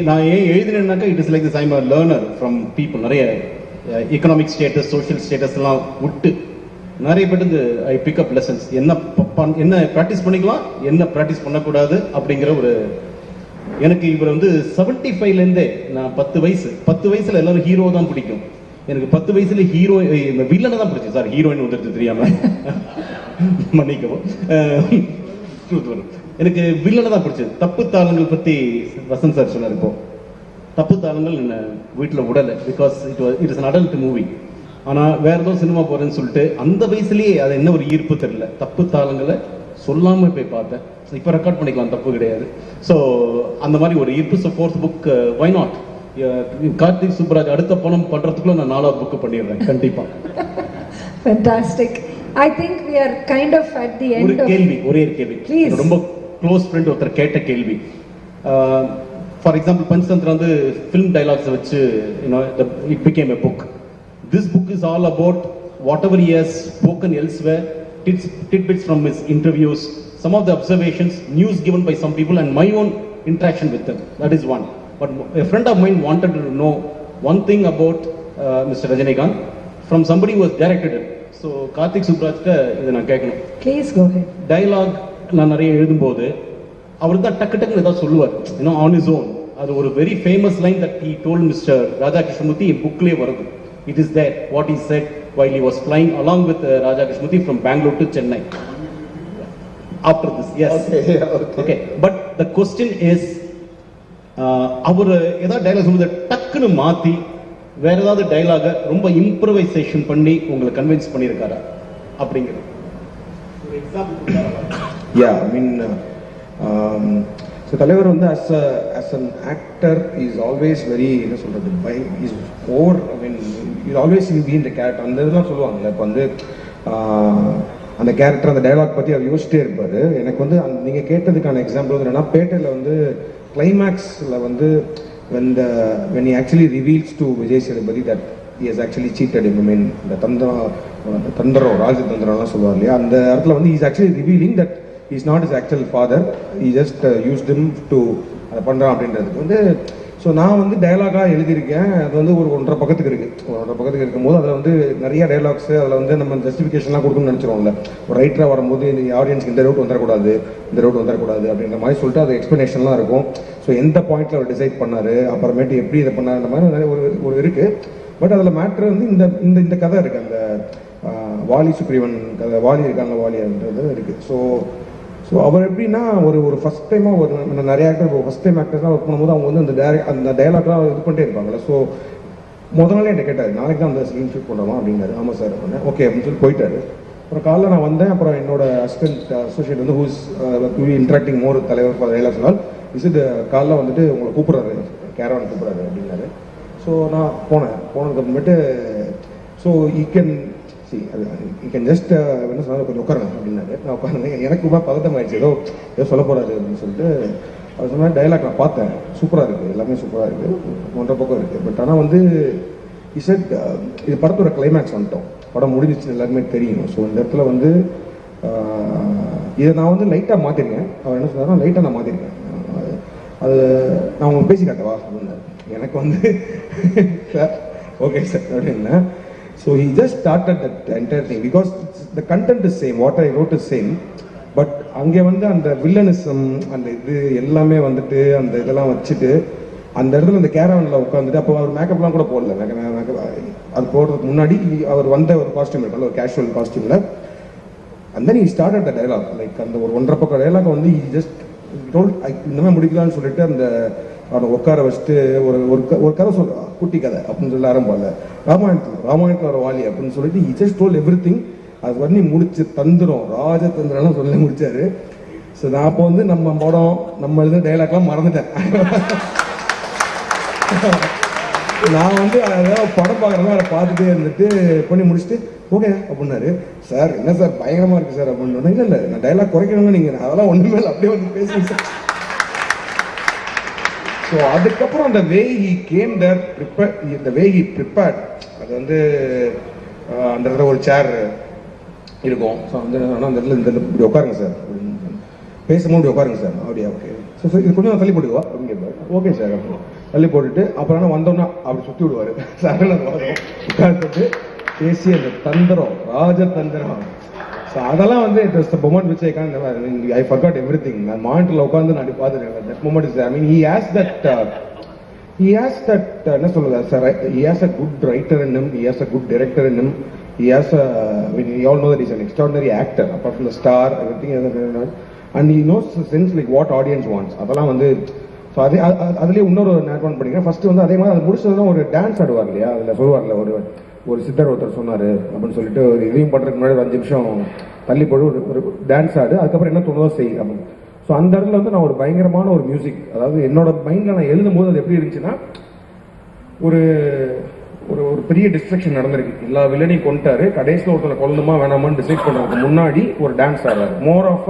நான் ஏன் எழுதினேன்னாக்கா it is like this I am a learner from people. நிறைய எக்கனாமிக் ஸ்டேட்டஸ் சோஷியல் ஸ்டேட்டஸ் எல்லாம் விட்டு நிறைய பேருக்கு ஐ பிக் அப் லெசன்ஸ். என்ன ப்ராக்டிஸ் பண்ணிக்கலாம், என்ன ப்ராக்டிஸ் பண்ணக்கூடாது அப்படிங்கிற ஒரு எனக்கு இவர் வந்து 75லேருந்தே நான் 10 வயசுல எல்லாரும் ஹீரோ தான் பிடிக்கும். எனக்கு 10 வயசுல ஹீரோ வில்லனை தான் பிடிச்சது. சார் ஹீரோயின் வந்துட்டு தெரியாம மன்னிக்கவும். எனக்கு வில்லனை தான் பிடிச்சது. தப்பு தாளங்கள் பத்தி வசந்த் சார் சொன்னார். இப்போ தப்பு தாளங்கள் என்ன வீட்டில் விடலை. Because it is an adult movie. ஆனால் வேற ஏதோ சினிமா போறேன்னு சொல்லிட்டு அந்த வயசுலயே அது என்ன ஒரு ஈர்ப்பு தெரியல. தப்பு தாளங்களை சொல்லாம போய் பார்த்தேன். இப்போ ரெக்கார்ட் பண்ணிக்கலாம், தப்பு கிடையாது. ஸோ அந்த மாதிரி ஒரு ஈர்ப்பு. So 4th book why not? Karthik Subbaraj அடுத்த படம் பண்றதுக்குள்ள நான் 4வது புக் பண்ணிடுறேன் கண்டிப்பா. Fantastic. I think we are kind of at the end. ஒரே கேள்வி. ரொம்ப க்ளோஸ் ஃப்ரெண்ட் ஒருத்தர் கேட்ட கேள்வி. ஃபார் எக்ஸாம்பிள் பஞ்சதந்திரம் வந்து ஃபிலிம் டைலாக்ஸ் வச்சு it became a book. This book is all about whatever he has spoken elsewhere, tidbits from his interviews, some of the observations, news given by some people, and my own interaction with them. That is one. But a friend of mine wanted to know one thing about Mr. Rajinikanth from somebody who has directed it. So Karthik சுப்ராஜ்கிட்ட இதை நான் கேட்கணும். Please go ahead. Dialogue நான் நிறைய எழுதும்போது அவர் தான் டக்கு ஏதாவது சொல்லுவார், on his own. அது ஒரு very famous line that he told Mr. Raja Krishnamoorthy in bookலயே வருது. It is there what he said while he was flying along with Raja Krishnamoorthy from Bangalore to Chennai. After this, yes. Okay. But the question is, அவர் ஏதாவது dialogue சொல்லுது டக்குன்னு மாத்தி வேற ஏதாவது டைலாக ரொம்ப improvisation பண்ணி உங்களை கன்வின்ஸ் பண்ணியிருக்காரா அப்படிங்கிறது ஒரு எக்ஸாம்பிள்? யா ஐ மீன் ஸோ தலைவர் வந்து as an actor is always very என்ன சொல்றது is over, I mean he'll always be in the character. அந்த இதெல்லாம் சொல்லுவாங்கல்ல, இப்போ வந்து அந்த கேரக்டர் அந்த டைலாக் பற்றி அவர் யோசிச்சிட்டே இருப்பார். எனக்கு வந்து நீங்கள் கேட்டதுக்கான எக்ஸாம்பிள் வந்து என்னன்னா, பேட்டையில் வந்து கிளைமேக்ஸில் வந்து when he actually reveals to Vijay Sethupathi that he has actually cheated him, I mean the தந்திரம் ராஜதந்திரம்லாம் சொல்லுவார் இல்லையா, அந்த இடத்துல வந்து he is actually revealing that he is not his actual father, he just used him to அதை பண்ணுறான் அப்படின்றதுக்கு வந்து. ஸோ நான் வந்து டைலாகாக எழுதியிருக்கேன். அது வந்து ஒரு 1.5 பக்கத்துக்கு இருக்குது. 1.5 பக்கத்துக்கு இருக்கும்போது அதில் வந்து நிறைய டைலாக்ஸு அதில் வந்து நம்ம ஜஸ்டிஃபிகேஷன்லாம் கொடுக்கணும்னு நினச்சிருவோம்ல. ஒரு ரைட்டராக வரும்போது இந்த ஆடியன்ஸ்க்கு இந்த ரூட் வந்துடக்கூடாது, இந்த ரூட் வந்துடக்கூடாது அப்படின்ற மாதிரி சொல்லிட்டு அது எக்ஸ்ப்ளனேஷன்லாம் இருக்கும். ஸோ எந்த பாயிண்ட்டில் அவர் டிசைட் பண்ணார், அப்புறமேட்டு எப்படி இதை பண்ணாருன்ற மாதிரி நிறைய ஒரு இருக்குது. பட் அதில் மேட்ரு வந்து இந்த கதை இருக்குது. அந்த வாலி சுக்ரீவன் கதை, வாலி இருக்காங்க வாலின்றது இருக்குது. ஸோ அவர் எப்படின்னா ஒரு ஃபஸ்ட் டைமாக நிறைய ஆக்டர் ஃபஸ்ட் டைம் ஆக்டர்ஸ்லாம் ஒர்க் பண்ணும்போது அவங்க வந்து அந்த டைலாக்லாம் இது பண்ணிட்டே இருப்பாங்கல்ல. ஸோ முதல்ல என்கிட்ட கேட்டார், நாளைக்கு தான் அந்த ஸ்க்ரீன் ஷூட் பண்ணுறோமா அப்படின்னாரு. ஆமாம் சார் அப்படின்னா ஓகே அப்படின்னு சொல்லி போயிட்டாரு. அப்புறம் காலைல நான் வந்தேன். அப்புறம் என்னோட அசோசியேட் வந்து ஹூஸ் இன்ட்ராக்டிங் மோர் தலைவர் ஃபார் டைலாக்ஸ் நாள் இது காலைல வந்துட்டு உங்களை கூப்பிட்றாரு, கேரவான் கூப்பிட்றாரு அப்படின்னாரு. ஸோ நான் போனதுக்கு அப்புறமேட்டு ஸோ யூ கேன் ஜஸ்ட் என்ன சொன்னாலும் கொஞ்சம் உட்காருங்க அப்படின்னாரு. நான் உட்காருங்க. எனக்கு ரொம்ப பதட்டம் ஆயிடுச்சு, ஏதோ சொல்ல போகிறாரு அப்படின்னு சொல்லிட்டு. அது சொன்ன டைலாக் நான் பார்த்தேன், சூப்பராக இருக்குது, எல்லாமே சூப்பராக இருக்குது, 1.5 பக்கம் இருக்குது. பட் ஆனால் வந்து இசட் இது படத்தோட கிளைமேக்ஸ் வந்துட்டோம், படம் முடிஞ்சிச்சு எல்லாருமே தெரியும். ஸோ இந்த இடத்துல வந்து இதை நான் வந்து லைட்டாக மாற்றிருக்கேன். அவர் என்ன சொன்னார்னா லைட்டாக நான் மாற்றிருக்கேன், அது நான் உங்களுக்கு பேசி காட்டவா அப்படின்னாரு. எனக்கு வந்து சார் ஓகே சார் அப்படின்னா. So he just started that entire thing because the content is same, what I wrote is same, but அங்கே வந்து அந்த வில்லனிசம் அந்த இது எல்லாமே வந்துட்டு அந்த இதெல்லாம் வச்சுட்டு அந்த இடத்துல அந்த கேரவனில் உட்காந்துட்டு, அப்போ அவர் மேக்கப்லாம் கூட போடல. மேக்கப் அது போடுறதுக்கு முன்னாடி அவர் வந்த ஒரு காஸ்டியூம் இருக்கல, ஒரு கேஷுவல் காஸ்டியூமில். And then he started the dialogue, like அந்த ஒரு 1.5 பக்கம் டைலாக் வந்து he just told இந்த மாதிரி முடிக்கலான்னு சொல்லிட்டு அந்த அவனை உட்கார வச்சுட்டு ஒரு கதை சொல்ல குட்டி கதை அப்படின்னு சொல்லி ஆரம்பிப்பாங்க. ராமாயணத்தில் ஒரு வாலி அப்படின்னு சொல்லிட்டு he just told everything. அது பண்ணி முடிச்சு தந்துரும் ராஜதந்திரம் சொல்லி முடிச்சாரு. ஸோ நான் அப்போ வந்து நம்ம படம் நம்ம எழுதின டைலாக்லாம் மறந்துட்டேன். நான் வந்து அதாவது படம் பார்க்குறதா அதை பார்த்துட்டே இருந்துட்டு பண்ணி முடிச்சுட்டு ஓகே அப்படின்னாரு. சார் என்ன சார் பயங்கரமாக இருக்குது சார் அப்படின்னு. இல்லை நான் டைலாக் குறைக்கணும்னு நீங்கள் அதெல்லாம் ஒன்றுமே இல்லை, அப்படியே வந்து பேசுங்க சார். ஸோ அதுக்கப்புறம் அந்த way he came there prepare, இந்த வே ஹி ப்ரிப்பேர்ட், அது வந்து அந்த இடத்துல ஒரு சேர் இருக்கும். ஸோ அந்த அந்த இடத்துல இந்த இப்படி உட்காருங்க சார் அப்படின்னு பேசும்போது இப்படி உட்காருங்க சார். அப்படியா ஓகே. ஸோ இது கொஞ்சம் தள்ளி போட்டுக்குவா அப்படின்னு கேட்பாரு. ஓகே சார் அப்படின்னு தள்ளி போட்டுட்டு அப்புறம் வந்தோன்னா அப்படி சுற்றி விடுவார் சார். உட்காந்துட்டு பேசி அந்த தந்திரம், ராஜதந்திரம், ஸோ அதெல்லாம் வந்து it was the moment which I forgot everything. நான் மானிட்டரில் உட்காந்து நான் பார்த்துருக்கேன். That moment is I mean he has that என்ன சொல்லுங்க sir, he has a good writer in him, he has a good director in him, he has a, I mean you all know that he's an extraordinary actor apart from the star, everything and he knows the sense like what audience wants. அதெல்லாம் வந்து so அதுலேயே இன்னொரு add on பண்ணிக்கிறேன். First வந்து அதே மாதிரி அது முடிச்சதுதான் ஒரு டான்ஸ் ஆடுவார் இல்லையா, அதில் சொல்லுவார்ல ஒரு சித்தர் ஒருத்தர் சொன்னார் அப்படின்னு சொல்லிட்டு ஒரு இதையும் பண்ணுறதுக்கு முன்னாடி 5 நிமிஷம் தள்ளி போட்டு ஒரு டான்ஸ் ஆடு, அதுக்கப்புறம் என்ன தோணுதோ செய் அப்படின்னு. ஸோ அந்த இடத்துல வந்து நான் ஒரு பயங்கரமான ஒரு மியூசிக், அதாவது என்னோட மைண்டில் நான் எழுதும் போது அது எப்படி இருந்துச்சுன்னா ஒரு ஒரு ஒரு பெரிய டிஸ்ட்ரக்ஷன் நடந்திருக்கு. எல்லா வில்லனையும் கொண்டுட்டாரு, கடைசியில் ஒருத்தனை கொல்லணுமா வேணாமான்னு டிசைட் பண்ணுறதுக்கு முன்னாடி ஒரு டான்ஸ் ஆடுறாரு. மோர் ஆஃப்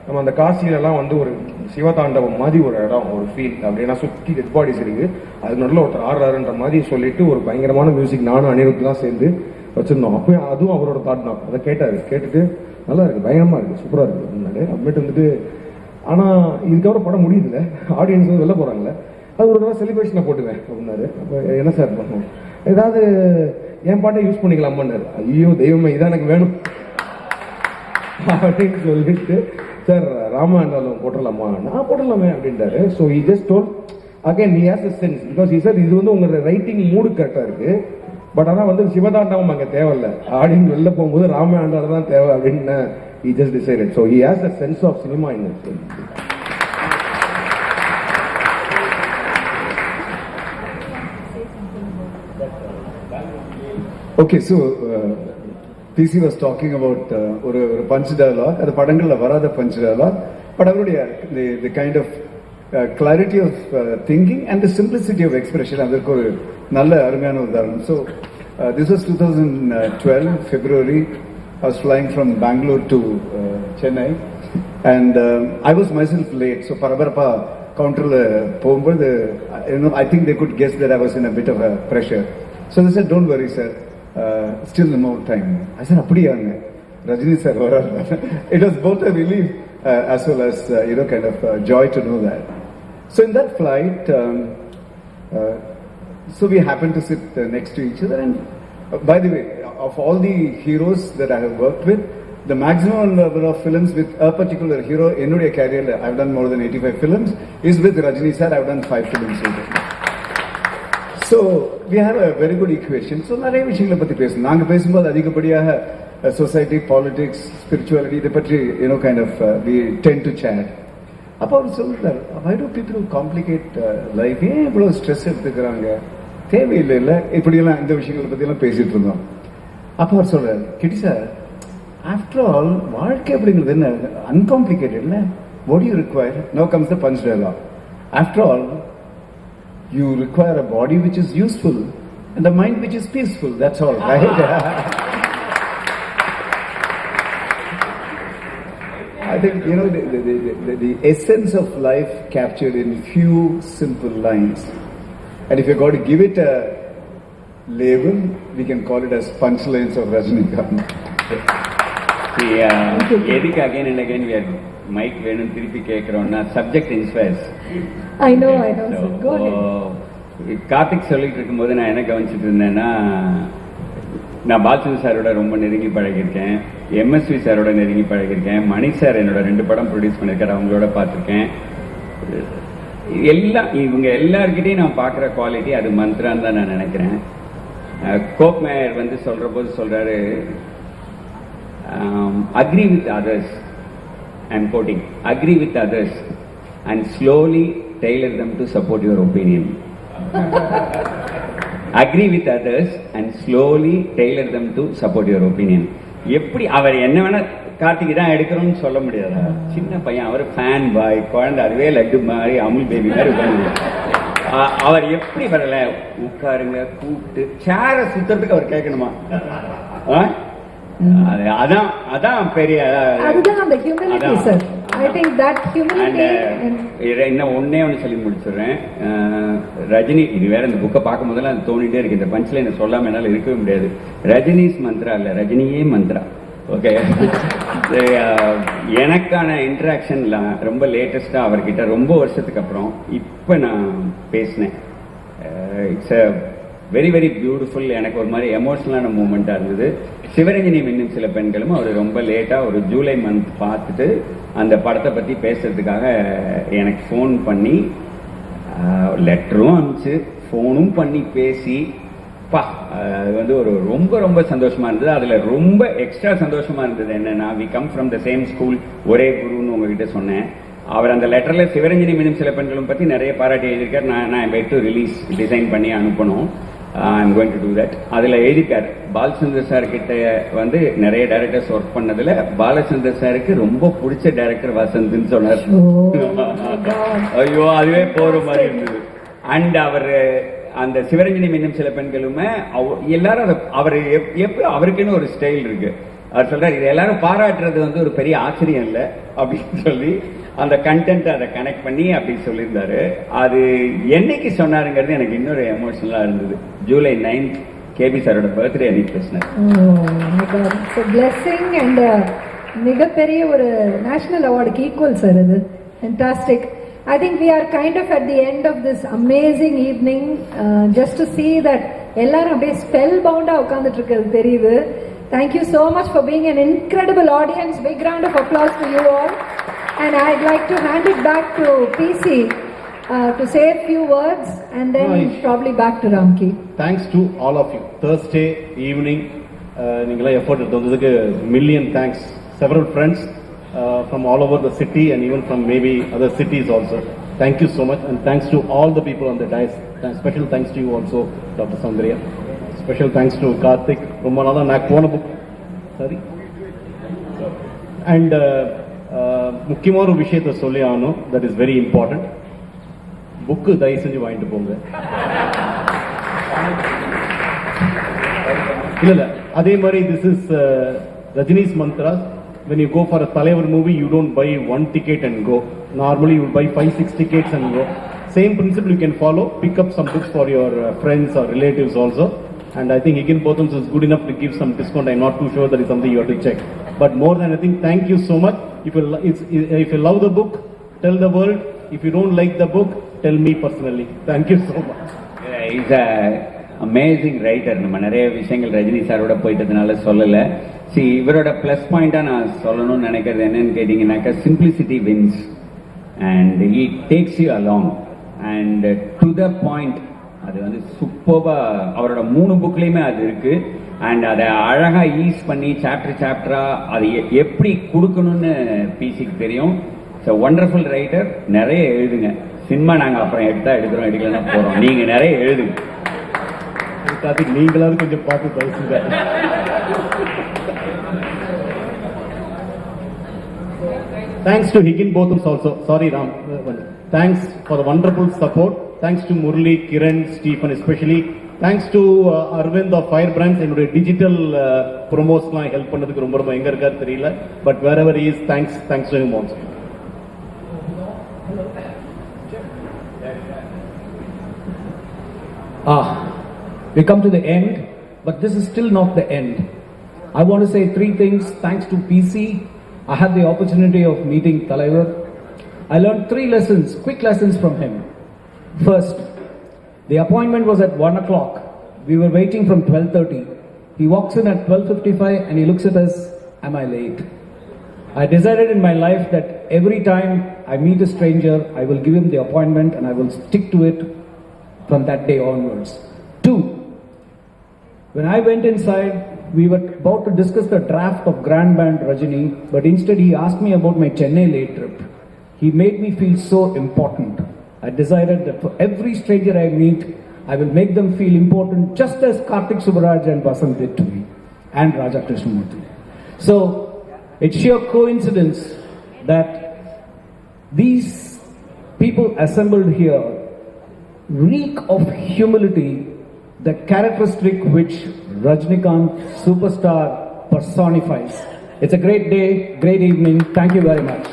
நம்ம அந்த காசிலெல்லாம் வந்து ஒரு சிவதாண்டவம் மாதிரி ஒரு இடம், ஒரு ஃபீல் அப்படின்னா சுற்றி டெட் பாடிஸ் இருக்கு, அது நடுவில் ஒருத்தர் ஆடுறாருன்ற மாதிரி சொல்லிட்டு ஒரு பயங்கரமான மியூசிக் நானும் அனிருத் தான் சேர்ந்து வச்சிருந்தோம். அப்போ அதுவும் அவரோட தாட் தான். அதை கேட்டுட்டு நல்லா இருக்கு, பயங்கரமா இருக்கு, சூப்பராக இருக்கு அப்படின்னாரு. அப்புறமேட்டு வந்துட்டு ஆனால் இதுக்கப்புறம் படம் முடியுதுல்ல, ஆடியன்ஸ் வந்து வெளில போகிறாங்களே, அது ஒரு தடவை செலிப்ரேஷனை போட்டுவேன் அப்படின்னாரு. அப்போ என்ன சார் பண்ணுவோம், ஏதாவது என் பாட்டை யூஸ் பண்ணிக்கலாமான்னாரு. ஐயோ தெய்வமே இதான் எனக்கு வேணும் அப்படின்னு சொல்லிட்டு சார் ராமாயணம் போட்டுடலாமா, நான் போட்டுடலாமே அப்படின்ட்டாரு. So he just told again he has a sense because he said இது வந்து உங்களோட ரைட்டிங் மூடு கரெக்டாக இருக்கு, பட் ஆனால் வந்து சிவதாண்டவம் அங்கே தேவையில்லை, ஆடியன்ஸ் வெளில போகும்போது ராமாயணம் தான் தேவை அப்படின்னு he just decided. So he has a sense of cinema in it. Okay, so PC was talking about ஒரு punch dialogue, அது படங்கள்ல வராத punch dialogue, but அவருடைய the kind of clarity of thinking and the simplicity of expression அதற்கு ஒரு நல்ல அருமையான உதாரணம். So this was 2012 February. I was flying from Bangalore to Chennai and I was myself late. So பரபரப்பா கவுண்டர்ல போகும்போது I think they could guess that I was in a bit of a pressure. So they said, don't worry sir, still more time. I said, அப்படியாங்க Rajini sir வரார். It was both a relief as well as kind of joy to know that. So in that flight, so we happened to sit next to each other. And by the way, of all the heroes that I have worked with, the maximum number of films with a particular hero in my career, I've done more than 85 films, is with Rajini sir. I've done 5 films with him. So we have a very good equation. So நிறைய விஷயங்களை பத்தி பேசணும். நாங்க பேசும்போது அதிகப்படியாக society, politics, spirituality இதை பற்றி kind of we tend to chat. அப்போ அவர் சொல்றாரு, why do people complicate life? ஏன் இவ்வளவு ஸ்ட்ரெஸ் எடுத்துக்கிறாங்க, தேவையில்லை இல்லை இப்படியெல்லாம் இந்த விஷயங்களை பற்றியெல்லாம் பேசிட்டு இருந்தோம். அப்போ அவர் சொல்றாரு, கிட்டி சார், ஆஃப்டர் ஆல் வாழ்க்கை அப்படிங்கிறது என்ன, அன்காம்ப்ளிகேட்டட் இல்லை. what do you require? Now comes the punch dialogue. After all, you require a body which is useful and a mind which is peaceful. That's all, right? I think the essence of life captured in few simple lines. And if you got to give it a label, we can call it as punchlines of Rajinikanth. எதுக்கு again and again we are mic வேணும் திருப்பி கேட்கிறோம்னா subject inspires. I know sir. Go ahead. Karthik சொல்லிட்டு இருக்கும்போது நான் என்ன கவனிச்சுட்டு இருந்தேன்னா, நான் பாலச்சந்திர சாரோட ரொம்ப நெருங்கி பழகிருக்கேன், எம்எஸ்வி சாரோட நெருங்கி பழகிருக்கேன், மணி சார் என்னோட 2 படம் ப்ரொடியூஸ் பண்ணியிருக்காரு, அவங்களோட பார்த்துருக்கேன். இவங்க எல்லார்கிட்டையும் நான் பார்க்குற குவாலிட்டி அது மந்த்ரான்னு தான் நான் நினைக்கிறேன். கோக் மேயர் வந்து சொல்கிற போது சொல்கிறாரு, agree with others, I'm quoting, agree with others and slowly tailor them to support your opinion. Agree with others and slowly tailor them to support your opinion. எப்படி அவர் என்ன வேணா கார்த்திக் தான் எடுக்கிறோம்னு சொல்ல முடியாதா? சின்ன பையன், அவர் ஃபேன் பாய், குழந்தை அதுவே லட்டு மாதிரி அமுல் பேபி மாதிரி உட்காந்து அவர் எப்படி வரல, உட்காருங்க கூப்பிட்டு சேரை சுத்துறதுக்கு அவர் கேட்கணுமா? அதான் பெரிய இன்னும் ஒன்னே ஒன்று சொல்லி முடிச்சுடுறேன். ரஜினி, இது வேற இந்த புக்கை பார்க்கும் போதெல்லாம் அது தோணிட்டே இருக்கு. இந்த பஞ்சில் என்ன சொல்லாம என்னால் இருக்கவே முடியாது. ரஜினிஸ் மந்த்ரா இல்ல, ரஜினியே மந்த்ரா. ஓகே, எனக்கான இன்ட்ராக்ஷன்லாம் ரொம்ப லேட்டஸ்டா அவர்கிட்ட ரொம்ப வருஷத்துக்கு அப்புறம் இப்ப நான் பேசினேன். It's a very very beautiful. எனக்கு ஒரு மாதிரி எமோஷனலான மூமெண்டா இருந்தது. சிவரஞ்சனி இன்னும் சில பெண்களும் அவர் ரொம்ப லேட்டா ஒரு ஜூலை மந்த் பார்த்துட்டு அந்த படத்தை பத்தி பேசுறதுக்காக எனக்கு ஃபோன் பண்ணி, லெட்டரும் அனுப்பிச்சு ஃபோனும் பண்ணி பேசி, அது வந்து ஒரு ரொம்ப ரொம்ப சந்தோஷமா இருந்தது. அதுல ரொம்ப எக்ஸ்ட்ரா சந்தோஷமா இருந்தது என்னன்னா, we come from the same school, ஒரே குருன்னு உங்ககிட்ட சொன்னேன். அவர் அந்த லெட்டர்ல சிவரஞ்சனி மீனும் சில பெண்களும் பத்தி நிறைய பாராட்டி எழுதியிருக்காரு. நான் வெயிட் டு ரிலீஸ் டிசைன் பண்ணி அனுப்பணும். I'm going to do that. அதுல எழுதிக்காரு, பாலச்சந்தர் சார் கிட்ட வந்து நிறைய டைரக்டர்ஸ் ஒர்க் பண்ணதுல பாலச்சந்தர் சாருக்கு ரொம்ப பிடிச்ச டைரக்டர் வசந்த்னு சொன்னார். ஐயோ, அதுவே போற மாதிரி இருந்தது. அண்ட் அவர் அந்த சிவரஞ்சனி மீனும் சில பெண்களுமே எல்லாரும் அவர் எப்படி அவருக்குன்னு ஒரு ஸ்டைல் இருக்கு. அவர் சொல்றாரு, இது எல்லாரும் பாராட்டுறது வந்து ஒரு பெரிய ஆச்சரியம் இல்லை அப்படின்னு சொல்லி அந்த கண்டென்ட் அதை கனெக்ட் பண்ணி அப்படி சொல்லியிருந்தாரு. அது என்னைக்கு சொன்னாருங்கிறது எனக்கு இன்னொரு எமோஷனலா இருந்தது. ஜூலை 9th கேபி சாரோட பர்த்டே அன்னைக்கு பேசினார். பிளெஸிங் அண்ட் மிகப்பெரிய ஒரு நேஷனல் அவார்டுக்கு ஈக்குவல் சார் இது. Fantastic. I think we are kind of at the end of this amazing evening. Just to see that எல்லாரும் அப்படியே ஸ்பெல் பவுண்டா உட்கார்ந்துட்டு இருக்கிறது தெரியுது. Thank you so much for being an incredible audience. Big round of applause to you all. And I'd like to hand it back to PC to say a few words and then probably back to Ramki. Thanks to all of you. Thursday evening, ningala effort eduthodukku million thanks. Several friends from all over the city and even from maybe other cities also. Thank you so much, and thanks to all the people on the dais. Special thanks to you also, Dr. Soundarya. Special thanks to Karthik. Romba nalla nak pona book. Sorry. And முக்கியமான ஒரு விஷயத்தை சொல்லி ஆகணும். That is very important. Book தயவு செஞ்சு வாங்கிட்டு போங்க. இல்ல அதே மாதிரி this is Rajini's mantra. When you go for a Talaivar movie, you don't buy one ticket and go. Normally you buy 5-6 tickets and go. Same principle you can follow. Pick up some books for your friends or relatives also. And I think Higginbotham's is good enough to give some discount. I'm not too sure that is something you have to check. But more than anything, thank you so much. If you love the book, tell the world. If you don't like the book, tell me personally. Thank you so much. He's an amazing writer. நம்ம நிறைய விஷயங்கள் ரஜினி சாரோட போயிட்டதுனால சொல்லல. See, இவரோட plus பாயிண்டா நான் சொல்லணும்னு நினைக்கிறது என்னன்னு கேட்டீங்கன்னாக்கா, simplicity wins and he takes you along and to the point. அது வந்து சூப்பர்பா அவரோட 3 புக்லயுமே அது இருக்கு. அண்ட் அதை அழகா ஈஸ் பண்ணி சாப்டரா அது எப்படி கொடுக்கணும்னு பிசிக்கு தெரியும். Wonderful writer. நிறைய எழுதுங்க. சினிமா நாங்க அப்புறம் எடுக்கிறோம், எடுக்கலாம் போறோம். நீங்க நிறைய எழுதுங்க. நீங்களாவது கொஞ்சம் பார்த்து பேசுங்க. Thanks to Higginbotham's also. Sorry, Ram. Thanks for the wonderful support. Thanks to Murli, Kiran, Stephen especially. Thanks to Arvind of Firebrands. என்னோட டிஜிட்டல் ப்ரோமோஸ்லாம் ஹெல்ப் பண்ணதுக்கு ரொம்ப ரொம்ப எங்க இருக்காரு தெரியல. But wherever he is, thanks to him also. We come to the end, but this is still not the end. I want to say 3 things. Thanks to PC. I had the opportunity of meeting Talaivar. I learned 3 lessons, quick lessons from him. First, the appointment was at 1 o'clock. We were waiting from 12:30. He walks in at 12:55 and he looks at us, am I late? I decided in my life that every time I meet a stranger, I will give him the appointment and I will stick to it from that day onwards. 2, when I went inside, we were about to discuss the draft of Grand Band Rajini, but instead he asked me about my Chennai late trip. He made me feel so important. I decided that for every stranger I meet, I will make them feel important just as Karthik Subbaraj and Vasant did to me, and Raja Krishnamurthy. So, it's sheer coincidence that these people assembled here reek of humility, the characteristic which Rajinikanth superstar personifies. It's a great day, great evening. Thank you very much.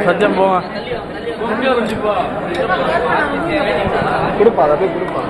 சத்தியம் போங்க கொடுப்பா அதை போய் கொடுப்பா